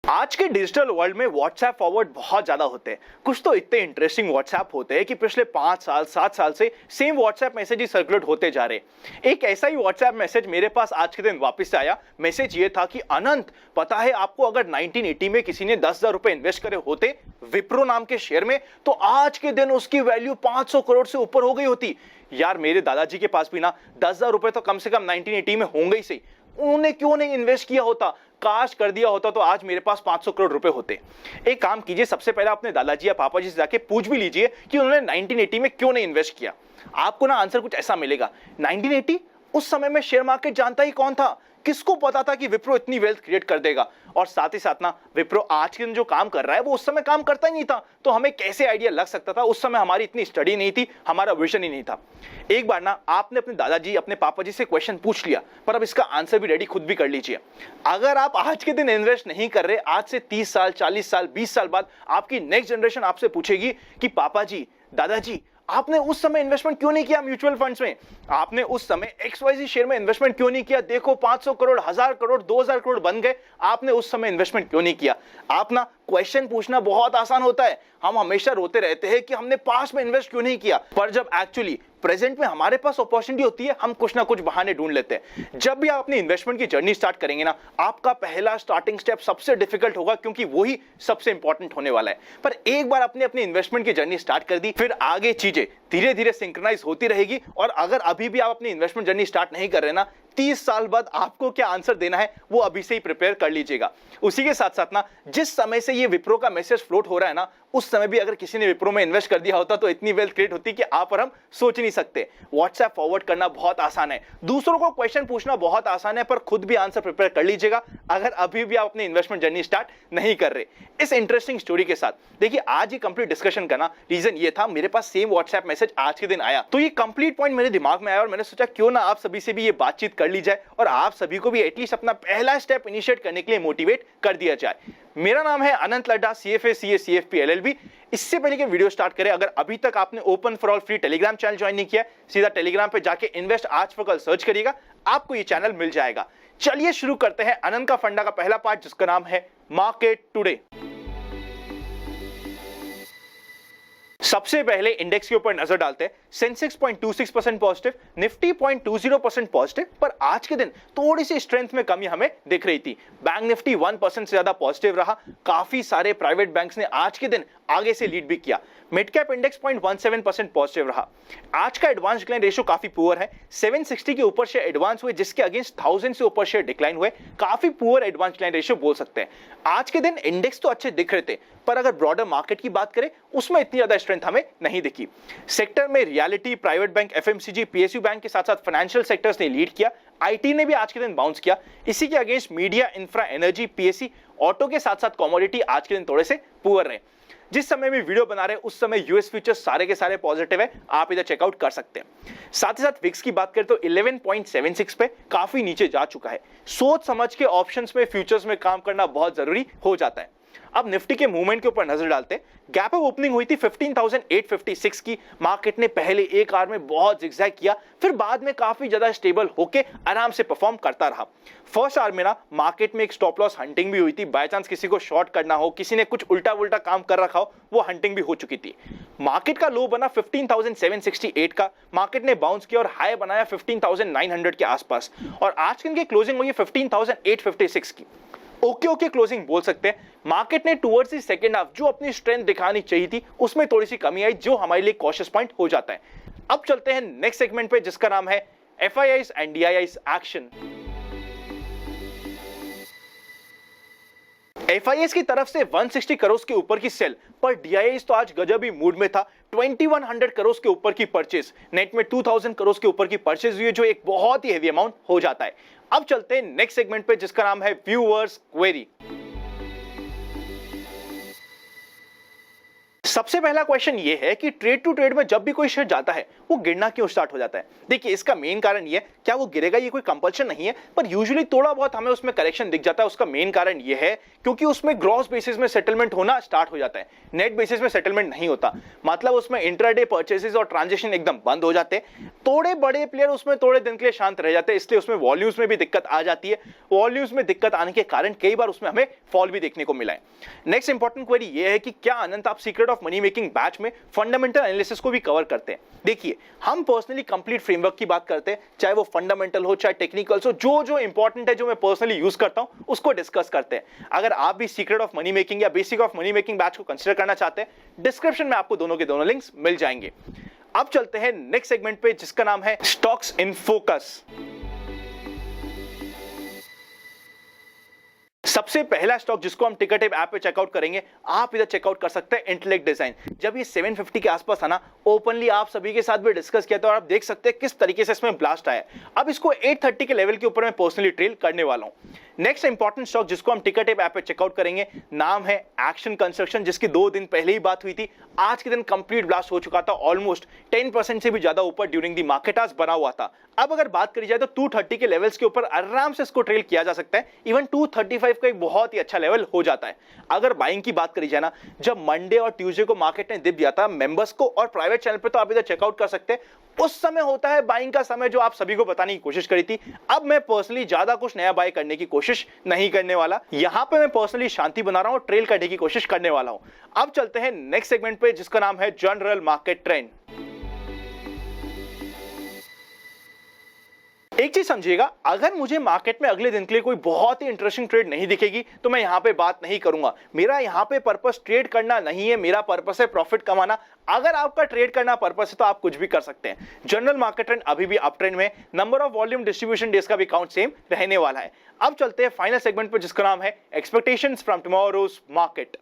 आज के digital world में व्हाट्सएप फॉरवर्ड बहुत ज्यादा होते हैं। कुछ तो इतने इंटरेस्टिंग व्हाट्सएप होते हैं कि पिछले 5 साल 7 साल से सेम व्हाट्सएप मैसेज ही सर्कुलेट होते जा रहे। एक ऐसा ही व्हाट्सएप मैसेज मेरे पास आज के दिन वापस आया। मैसेज ये था कि अनंत, पता है आपको, अगर 1980 में किसी ने 10,000 रुपए इन्वेस्ट करे होते विप्रो नाम के शेयर में, तो आज के दिन उसकी वैल्यू 500 करोड़ से ऊपर हो गई होती। यार, मेरे दादाजी के पास भी ना 10,000 रुपए तो कम से कम 1980 में होंगे ही सही। उन्होंने क्यों नहीं इन्वेस्ट किया होता? काश कर दिया होता तो आज मेरे पास 500 करोड़ रुपए होते। एक काम कीजिए, सबसे पहले अपने दादाजी या पापा जी से जाके पूछ भी लीजिए कि उन्होंने 1980 में क्यों नहीं इन्वेस्ट किया। आपको ना आंसर कुछ ऐसा मिलेगा। 1980 उस समय में शेयर मार्केट जानता ही कौन था? किसको पता था कि विप्रो इतनी वेल्थ क्रिएट कर देगा? और साथ ही साथ ना, विप्रो आज के दिन जो काम कर रहा है वो उस समय काम करता ही नहीं था, तो हमें कैसे आइडिया लग सकता था? उस समय हमारी इतनी स्टडी नहीं थी, हमारा विजन ही नहीं था। एक बार ना आपने अपने दादाजी, अपने पापा जी से क्वेश्चन पूछ लिया, पर अब इसका आंसर भी रेडी खुद भी कर लीजिए। अगर आप आज के दिन इन्वेस्ट नहीं कर रहे, आज से 30 साल 40 साल 20 साल बाद आपकी नेक्स्ट जनरेशन आपसे पूछेगी कि पापा जी, दादाजी, आपने उस समय इन्वेस्टमेंट क्यों नहीं किया म्यूचुअल फंड्स में? आपने उस समय XYZ शेयर में इन्वेस्टमेंट क्यों नहीं किया? देखो 500 करोड़, 1000 करोड़, 2000 करोड़ बन गए, आपने उस समय इन्वेस्टमेंट क्यों नहीं किया? आप ना, क्वेश्चन पूछना बहुत आसान होता है। हम हमेशा रोते रहते हैं कि हमने पास्ट में इन्वेस्ट क्यों नहीं किया, पर जब एक्चुअली प्रेजेंट में हमारे पास अपॉर्चुनिटी होती है, हम कुछ ना कुछ बहाने ढूंढ लेते हैं। जब भी आप अपनी इन्वेस्टमेंट की जर्नी स्टार्ट करेंगे ना, आपका पहला स्टार्टिंग स्टेप सबसे डिफिकल्ट होगा, क्योंकि वही सबसे इंपॉर्टेंट होने वाला है। पर एक बार आपने अपनी इन्वेस्टमेंट की जर्नी स्टार्ट कर दी, फिर आगे चीजें धीरे धीरे सिंक्रोनाइज होती रहेगी। और अगर अभी भी आप अपनी इन्वेस्टमेंट जर्नी स्टार्ट नहीं कर रहे ना, 30 साल बाद आपको क्या आंसर देना है वो अभी से ही प्रिपेयर कर लीजिएगा। उसी के साथ साथ ना, जिस समय से ये विप्रो का मैसेज फ्लोट हो रहा है ना, उस समय भी अगर किसी ने विप्रो में इन्वेस्ट कर दिया होता तो इतनी वेल्थ क्रिएट होती कि आप और हम सोच नहीं सकते। व्हाट्सएप फॉरवर्ड करना बहुत आसान है, दूसरों को क्वेश्चन पूछना बहुत आसान है, पर खुद भी आंसर प्रिपेयर कर लीजिएगा अगर अभी भी आप अपनी इन्वेस्टमेंट जर्नी स्टार्ट नहीं कर रहे। इस इंटरेस्टिंग स्टोरी के साथ देखिए, आज ये कंप्लीट डिस्कशन करना रीजन ये था, मेरे पास सेम व्हाट्सएप मैसेज आज के दिन आया, तो ये कंप्लीट पॉइंट मेरे दिमाग में आया और मैंने सोचा क्यों ना आप सभी से भी ये बातचीत कर ली जाए और आप सभी को भी एटलीस्ट अपना पहला स्टेप इनिशिएट करने के लिए मोटिवेट कर दिया जाए। मेरा नाम है अनंत Ladda, CFA CA CFP LLB। इससे पहले कि वीडियो स्टार्ट करें, अगर अभी तक आपने open for all free Telegram channel join नहीं किया, सीधा टेलीग्राम पे जाके इन्वेस्ट आज फॉर कल सर्च करिएगा, आपको ये चैनल मिल जाएगा। चलिए शुरू करते हैं अनंत का फंडा का पहला पार्ट, जिसका नाम है मार्केट टुडे। सबसे पहले इंडेक्स के ऊपर नजर डालते हैं। सेंसेक्स 0.26% पॉजिटिव, निफ्टी 0.20% पॉजिटिव, पर आज के दिन थोड़ी सी स्ट्रेंथ में कमी हमें दिख रही थी। बैंक निफ्टी 1% से ज्यादा पॉजिटिव रहा। काफी सारे प्राइवेट बैंक्स ने आज के दिन आगे से लीड भी किया। मिड कैप इंडेक्स 0.17% पॉजिटिव रहा। आज का एडवांस डिक्लाइन रेशियो काफी पुअर है। 760 के ऊपर शेयर एडवांस हुए, जिसके अगेंस्ट 1000 से ऊपर शेयर डिक्लाइन हुए। काफी पुअर एडवांस डिक्लाइन रेशियो बोल सकते हैं। आज के दिन इंडेक्स तो अच्छे दिख रहे थे, पर अगर ब्रॉडर मार्केट की बात करें, उसमें इतनी ज्यादा स्ट्रेंथ हमें नहीं दिखी। सेक्टर में reality, private bank, FMCG, PSU bank के साथ साथ फाइनेंशियल सेक्टर्स ने लीड किया। IT ने भी आज के दिन बाउंस किया। इसी के against media, infra, energy, PSE, auto के साथ साथ कमोडिटी आज के दिन थोड़े से पुअर रहे। जिस समय में वीडियो बना रहे हैं उस समय यूएस फ्यूचर्स सारे के सारे पॉजिटिव है, आप इधर चेकआउट कर सकते हैं। साथ ही साथ विक्स की बात करें तो 11.76 पे काफी नीचे जा चुका है। सोच समझ के ऑप्शंस में, फ्यूचर्स में काम करना बहुत जरूरी हो जाता है। अब निफ्टी के मूवमेंट के ऊपर नजर डालते हैं। गैप अप ओपनिंग हुई थी 15,856 की। मार्केट ने पहले एक आवर में बहुत जिगजैग किया, फिर बाद में काफी ज्यादा स्टेबल होके आराम से परफॉर्म करता रहा। फर्स्ट आवर में ना मार्केट में एक स्टॉप लॉस हंटिंग भी हुई थी। बाय चांस किसी को शॉर्ट करना हो, किसी ने कुछ उल्टा उल्टा काम कर रखा हो, वो हंटिंग भी हो चुकी थी। मार्केट का लो बना 15,768 का। मार्केट ने बाउंस किया और हाई बनाया 15,900 के आसपास, और आज की क्लोजिंग हुई 15,856 की। ओके क्लोजिंग बोल सकते हैं। मार्केट ने टुवर्ड्स द सेकंड हाफ जो अपनी स्ट्रेंथ दिखानी चाहिए थी, उसमें थोड़ी सी कमी आई, जो हमारे लिए कॉशियस पॉइंट हो जाता है। अब चलते हैं नेक्स्ट सेगमेंट पे, जिसका नाम है FIIs and DIIs action. FIIs की तरफ से 160 करोड़ के ऊपर की सेल, पर DIIs तो आज गजब ही मूड में था। 2100 करोड़ के ऊपर की परचेज, नेट में 2000 करोड़ के ऊपर की परचेज हुई है, जो एक बहुत ही हेवी अमाउंट हो जाता है। अब चलते हैं नेक्स्ट सेगमेंट पे, जिसका नाम है व्यूअर्स क्वेरी। सबसे पहला क्वेश्चन ये है कि ट्रेड टू ट्रेड में जब भी कोई शेयर जाता है, वो गिरना क्यों स्टार्ट हो जाता है? देखिए, इसका मेन कारण ये क्या वो गिरेगा ये कोई कंपल्शन नहीं है, पर यूजुअली थोड़ा बहुत हमें उसमें करेक्शन दिख जाता है। उसका मेन कारण ये है क्योंकि उसमें ग्रॉस बेसिस में सेटलमेंट होना स्टार्ट हो जाता है, नेट बेसिस में सेटलमेंट नहीं होता। मतलब उसमें इंट्राडे परचेसेस और ट्रांजेक्शन एकदम बंद हो जाते हैं। थोड़े बड़े प्लेयर उसमें थोड़े दिन के लिए शांत रह जाते हैं, इसलिए उसमें वॉल्यूम्स में भी दिक्कत आ जाती है। वॉल्यूम्स में दिक्कत आने के कारण कई बार उसमें हमें फॉल भी देखने को मिला है। नेक्स्ट इंपॉर्टेंट क्वेरी ये है कि क्या अनंत आप secret of money making batch में फंडामेंटल एनालिसिस को भी कवर करते हैं? देखिए, हम पर्सनली कंप्लीट फ्रेमवर्क की बात करते हैं, चाहे वो फंडामेंटल हो चाहे टेक्निकल्स हो, जो जो इंपॉर्टेंट है जो मैं पर्सनली यूज करता हूं उसको डिस्कस करते हैं। अगर आप भी सीक्रेट ऑफ मनी मेकिंग या basic of money making batch को कंसीडर करना चाहते हैं, डिस्क्रिप्शन में आपको दोनों के दोनों लिंक्स मिल जाएंगे। अब चलते हैं नेक्स्ट सेगमेंट पे जिसका नाम है स्टॉक्स इन फोकस। सबसे पहला स्टॉक जिसको हम टिकरटेप ऐप पे चेकआउट करेंगे, आप इधर चेकआउट कर सकते हैं इंटेलेक्ट डिजाइन। जब ये 750 के आसपास था ना, ओपनली आप सभी के साथ भी डिस्कस किया था और आप देख सकते हैं किस तरीके से इसमें ब्लास्ट आया। अब इसको 830 के लेवल के ऊपर मैं पर्सनली ट्रेल करने वाला हूं। नेक्स्ट इंपॉर्टेंट स्टॉक जिसको हम टिकरटेप ऐप पे चेकआउट करेंगे, नाम है एक्शन कंस्ट्रक्शन, जिसकी 2 दिन पहले ही बात हुई थी। आज के दिन कंप्लीट ब्लास्ट हो चुका था, ऑलमोस्ट 10% से भी ज्यादा ऊपर ड्यूरिंग दी मार्केट आज बना हुआ था। अब अगर बात करी जाए तो 230 के लेवल्स के ऊपर आराम से इसको ट्रेल किया जा सकता है। इवन 235 का एक बहुत ही अच्छा लेवल हो जाता है। अगर बाइंग की बात करी जाए ना, जब मंडे और ट्यूसडे को मार्केट ने डिप दिया था मेंबर्स को और प्राइवेट चैनल पे, तो आप इधर चेकआउट कर सकते हैं। उस समय होता है बाइंग का समय जो आप सभी को बताने की कोशिश करी थी। अब मैं पर्सनली ज्यादा कुछ नया बाय करने की कोशिश नहीं करने वाला। यहां पे मैं पर्सनली शांति बना रहा हूं और ट्रेल करने की कोशिश करने वाला हूं। अब चलते हैं नेक्स्ट सेगमेंट पे जिसका नाम है जनरल मार्केट ट्रेंड। एक चीज समझिएगा, अगर मुझे मार्केट में अगले दिन के लिए कोई बहुत ही इंटरेस्टिंग ट्रेड नहीं दिखेगी तो मैं यहां पे बात नहीं करूंगा। मेरा यहां पे पर्पस ट्रेड करना नहीं है, मेरा पर्पस है प्रॉफिट कमाना। अगर आपका ट्रेड करना पर्पस है तो आप कुछ भी कर सकते हैं। जनरल मार्केट ट्रेंड अभी भी अप ट्रेंड में, number of volume distribution days का भी काउंट सेम रहने वाला है। अब चलते हैं फाइनल सेगमेंट पर जिसका नाम है एक्सपेक्टेशंस फ्रॉम टुमारोज मार्केट।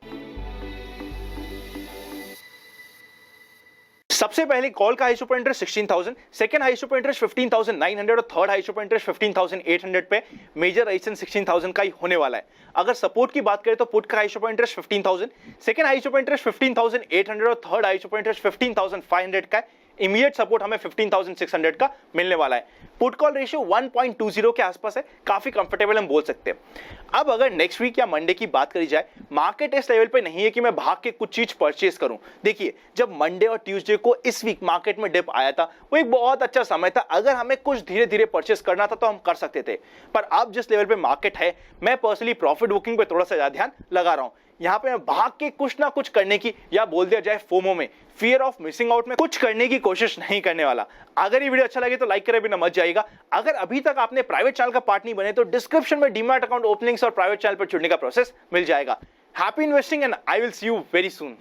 सबसे पहले कॉल का high super interest 16,000, second high super interest 15,900 और थर्ड हाई सुपर इंटरेस्ट 15,800 पे। मेजर रेजिस्टेंस 16,000 का ही होने वाला है। अगर सपोर्ट की बात करें तो पुट का high super interest 15,000, second high super interest 15,800 और थर्ड हाई सुपर इंटरेस्ट 15,500 का है। इमीडिएट सपोर्ट हमें 15,600 का मिलने वाला है। पुट कॉल रेशियो 1.20 के आसपास है, काफी कंफर्टेबल हम बोल सकते हैं। अब अगर नेक्स्ट वीक या मंडे की बात करी जाए, मार्केट इस लेवल पे नहीं है कि मैं भाग के कुछ चीज परचेस करूं। देखिए, जब मंडे और ट्यूसडे को इस वीक मार्केट में डिप आया था, वो एक बहुत अच्छा समय था। अगर हमें कुछ धीरे धीरे परचेस करना था तो हम कर सकते थे, पर अब जिस लेवल पे मार्केट है, मैं पर्सनली प्रॉफिट बुकिंग पे थोड़ा सा ज्यादा ध्यान लगा रहा हूं। यहां पे मैं भाग के कुछ ना कुछ करने की, या बोल दिया जाए फोमो में, फियर ऑफ मिसिंग आउट में कुछ करने की कोशिश नहीं करने वाला। अगर ये वीडियो अच्छा लगे तो लाइक करे बिना मत जाइएगा। अगर अभी तक आपने प्राइवेट चैनल का पार्ट नहीं बने तो डिस्क्रिप्शन में डीमैट अकाउंट ओपनिंग्स और प्राइवेट चैनल पर जुड़ने का प्रोसेस मिल जाएगा। Happy investing and I will see you very soon.